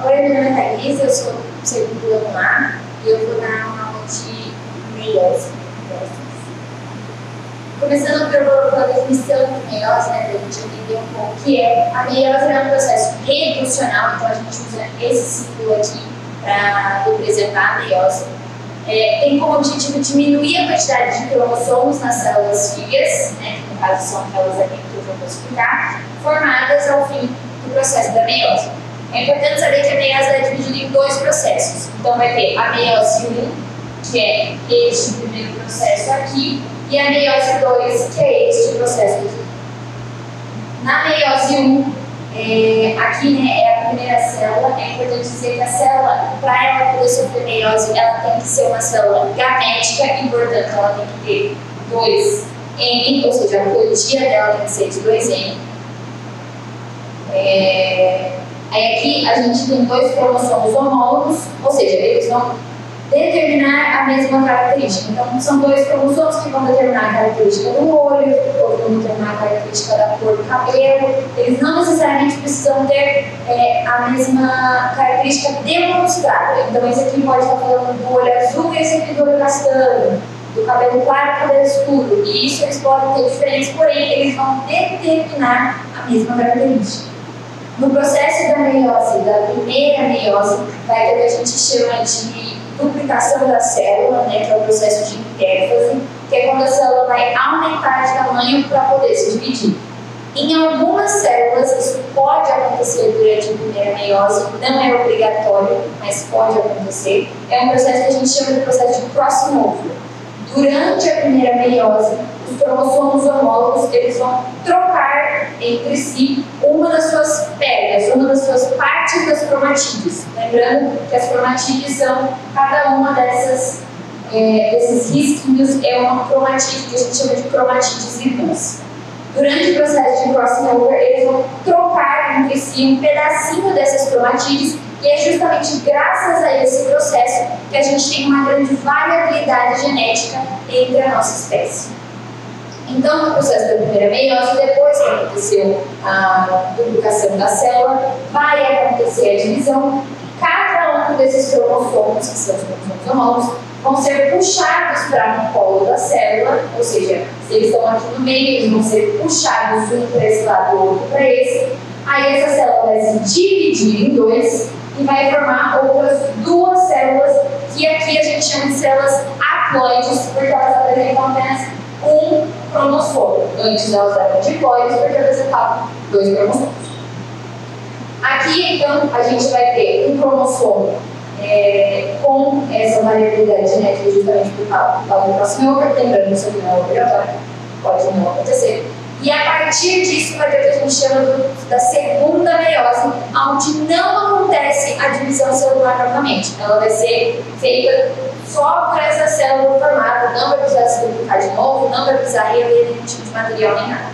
Oi, meu nome é Thaís, eu sou do segundo ano A e eu vou dar uma aula de meiose. Começando pela definição de meiose, para a gente entender um pouco o que é. A meiose é um processo reducional, então a gente usa esse símbolo aqui para representar a meiose. Tem como objetivo diminuir a quantidade de cromossomos nas células filhas, que no caso são aquelas aqui que eu vou explicar, formadas ao fim do processo da meiose. É importante saber que a meiose é dividida em dois processos. Então vai ter a meiose 1, que é este primeiro processo aqui, e a meiose 2, que é este processo aqui. Na meiose 1, aqui é a primeira célula. É importante dizer que a célula, para ela poder sofrer meiose, ela tem que ser uma célula gamética e, portanto, ela tem que ter 2N, ou seja, a ploidia dela tem que ser de 2N. Aí aqui a gente tem dois cromossomos homólogos, ou seja, eles vão determinar a mesma característica. Então, são dois cromossomos que vão determinar a característica do olho, ou vão determinar a característica da cor do cabelo. Eles não necessariamente precisam ter a mesma característica demonstrada. Então, esse aqui pode estar falando do olho azul e esse aqui do olho castanho, do cabelo claro e do cabelo escuro. E isso eles podem ter diferença, porém, eles vão determinar a mesma característica. No processo da meiose, da primeira meiose, vai ter o que a gente chama de duplicação da célula, que é o processo de intérfase, que é quando a célula vai aumentar de tamanho para poder se dividir. Em algumas células, isso pode acontecer durante a primeira meiose, não é obrigatório, mas pode acontecer. É um processo que a gente chama de processo de crossing over. Durante a primeira meiose, os cromossomos homólogos eles vão trocar entre si uma das suas pegas, uma das suas partes das cromatídeos. Lembrando que as cromatídeos são cada uma desses risquinhos, é uma cromatídeo que a gente chama de cromatídeos irmãs. Durante o processo de crossing over, eles vão trocar entre si um pedacinho dessas cromatídeos. E é justamente graças a esse processo que a gente tem uma grande variabilidade genética entre a nossa espécie. Então, no processo da primeira meiose, depois que aconteceu a duplicação da célula, vai acontecer a divisão. Cada um desses cromossomos, que são os cromossomos homólogos, vão ser puxados para um polo da célula, ou seja, se eles estão aqui no meio, eles vão ser puxados um para esse lado, o outro para esse. Aí essa célula vai se dividir em dois e vai formar outras duas células, que aqui a gente chama de células haploides, porque elas apresentam apenas um cromossomo. Antes elas eram diploides, porque apresentavam dois cromossomos. Aqui, então, a gente vai ter um cromossomo com essa variabilidade genética justamente por causa do próximo over, lembrando que isso aqui não é obrigatório, pode não acontecer. E a partir disso vai ter o que a gente chama da segunda meiose, onde não acontece a divisão celular novamente. Ela vai ser feita só por essa célula formada, não vai precisar se duplicar de novo, não vai precisar reaver nenhum tipo de material nem nada.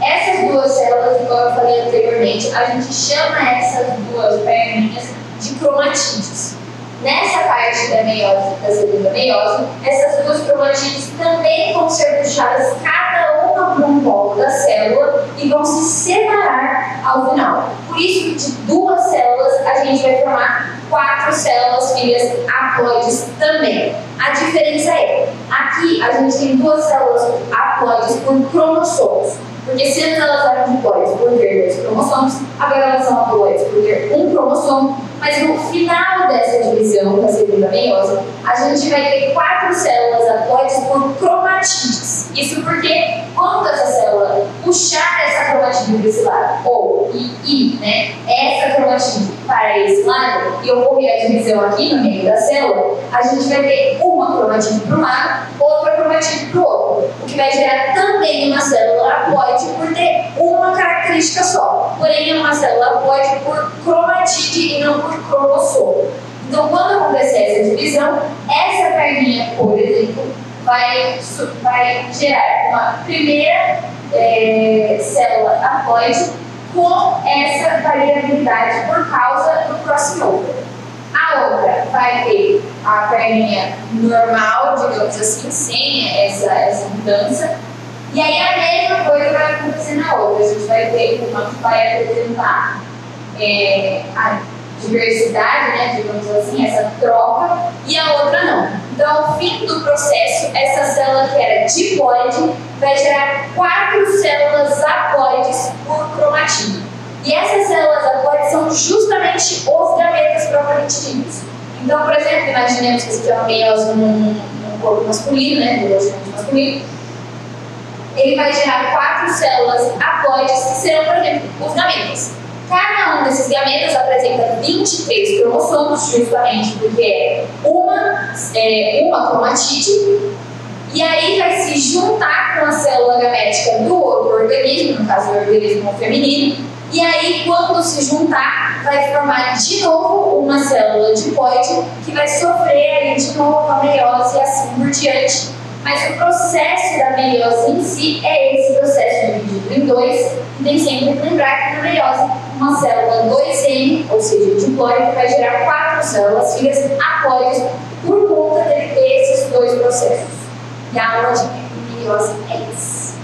Essas duas células, como eu falei anteriormente, a gente chama essas duas perninhas de cromatídeos. Nessa parte da meiose, da segunda meiose, essas duas cromatídeos também vão ser puxadas cada uma para um polo da célula e vão se separar ao final. Por isso que de duas células a gente vai formar 4 células filhas haploides também. A diferença é, aqui a gente tem 2 células haploides por cromossomos. Porque se antes elas eram diploides por ter 2 cromossomos, agora elas são haploides por ter um cromossomo, mas no final dessa divisão, da segunda meiose, a gente vai ter 4 células haploides por cromatídeos. Isso porque quando essa célula puxar essa cromatídeo para esse lado, ou essa cromatídeo para esse lado, e ocorrer a divisão aqui no meio da célula, a gente vai ter uma cromatídeo para um lado, outra cromatídeo para o outro, o que vai gerar também uma célula haploide por ter uma característica só, porém é uma célula haploide por cromatídeo e não por cromossomo. Então, quando acontecer essa divisão, essa perninha, por exemplo, vai gerar uma primeira célula haploide com essa variabilidade por causa do crossing over. A outra vai ter a perninha normal, digamos assim, sem essa mudança. E aí a mesma coisa vai acontecer na outra. A gente vai ter uma que vai apresentar a diversidade, né, digamos assim, essa troca, e a outra não. Então, ao fim do processo, essa célula que era diploide vai gerar 4 células haploides por cromatina. E essas células haploides são justamente os gametas propriamente ditos. Então, por exemplo, imaginemos que esse aqui é uma meiose num corpo masculino, né, biologicamente masculino. Ele vai gerar 4 células haploides, que serão, por exemplo, os gametas. Cada um desses gametas apresenta 23 cromossomos, justamente porque é uma cromatide, e aí vai se juntar com a célula gamética do outro organismo, no caso do organismo feminino, e aí quando se juntar vai formar de novo uma célula diploide que vai sofrer aí de novo a meiose e assim por diante. Mas o processo da meiose em si é esse processo dividido em dois, e tem sempre que lembrar que na meiose uma célula 2M, ou seja, diploide, vai gerar 4 células filhas haploides por conta dele ter esses dois processos. E a aula de meiose é isso.